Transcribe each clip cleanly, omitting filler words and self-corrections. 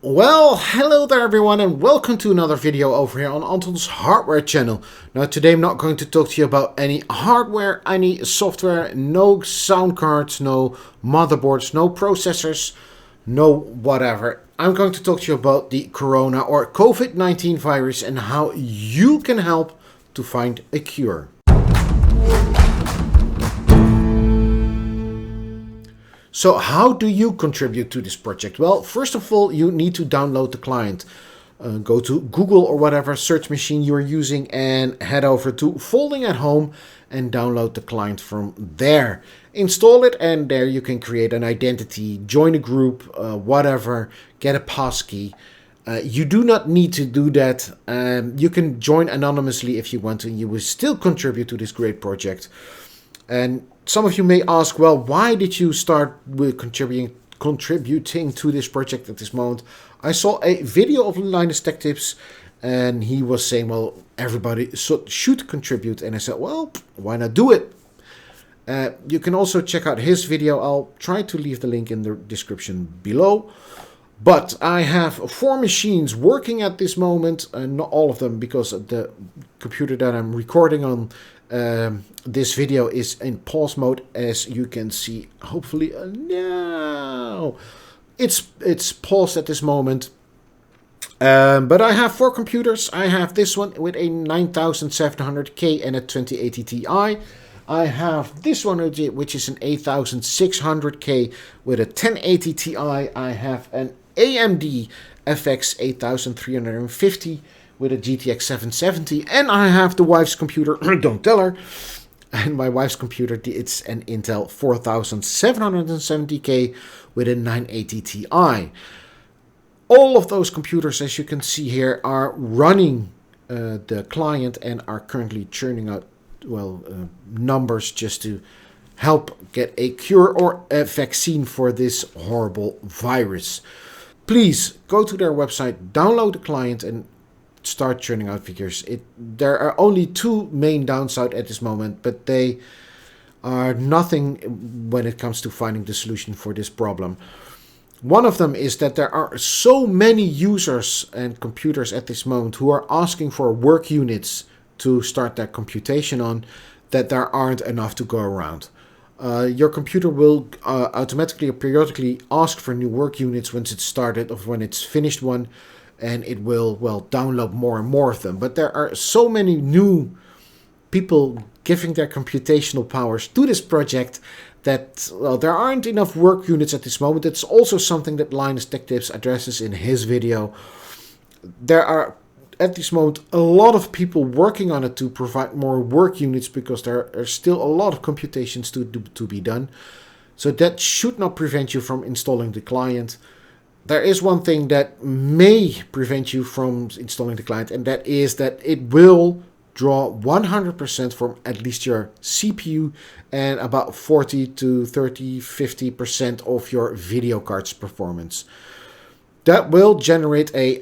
Well, hello there everyone and welcome to another video over here on Anton's hardware channel. Now today I'm not going to talk to you about any hardware, any software, no sound cards, no motherboards, no processors, no whatever. I'm going to talk to you about the Corona or Covid-19 virus and how you can help to find a cure. So how do you contribute to this project? Well, first of all, you need to download the client. Go to Google or whatever search machine you are using and head over to Folding at Home and download the client from there. Install it and there you can create an identity, join a group, whatever, get a passkey. You do not need to do that. You can join anonymously if you want to. You will still contribute to this great project. And some of you may ask, well, why did you start with contributing to this project at this moment? I saw a video of Linus Tech Tips and he was saying, well, everybody should contribute. And I said, well, why not do it? You can also check out his video. I'll try to leave the link in the description below. But I have 4 machines working at this moment, not all of them because the computer that I'm recording on this video is in pause mode, as you can see. Hopefully, no, it's paused at this moment. But I have 4 computers. I have this one with a 9700K and a 2080 Ti. I have this one which is an 8600K with a 1080 Ti. I have an AMD FX 8350 with a GTX 770, and I have the wife's computer, don't tell her, and my wife's computer, it's an Intel 4770K with a 980 Ti. All of those computers, as you can see here, are running the client and are currently churning out, numbers just to help get a cure or a vaccine for this horrible virus. Please go to their website, download the client, and start churning out figures. There are only 2 main downsides at this moment, but they are nothing when it comes to finding the solution for this problem. One of them is that there are so many users and computers at this moment who are asking for work units to start their computation on, that there aren't enough to go around. Your computer will automatically or periodically ask for new work units once it's started or when it's finished one, and it will, download more and more of them. But there are so many new people giving their computational powers to this project that, there aren't enough work units at this moment. It's also something that Linus Tech Tips addresses in his video. There are at this moment a lot of people working on it to provide more work units because there are still a lot of computations to be done. So that should not prevent you from installing the client. There is one thing that may prevent you from installing the client, and that is that it will draw 100% from at least your CPU and about 40 to 30, 50% of your video card's performance. That will generate a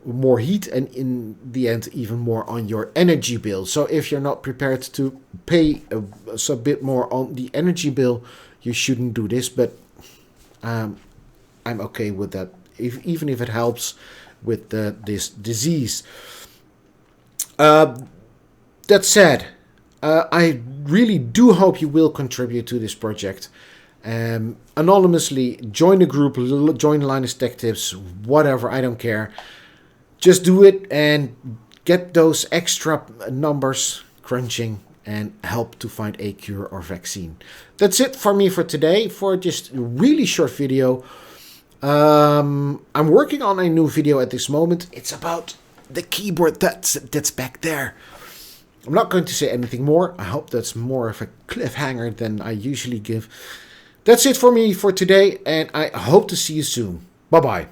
more heat, and in the end even more on your energy bill. So if you're not prepared to pay a bit more on the energy bill, you shouldn't do this. But I'm okay with that, even if it helps with this disease. That said, I really do hope you will contribute to this project. Anonymously, join a group, join Linus Tech Tips, whatever, I don't care. Just do it and get those extra numbers crunching and help to find a cure or vaccine. That's it for me for today, for just a really short video. I'm working on a new video at this moment. It's about the keyboard that's back there. I'm not going to say anything more. I hope that's more of a cliffhanger than I usually give. That's it for me for today, and I hope to see you soon. Bye-bye.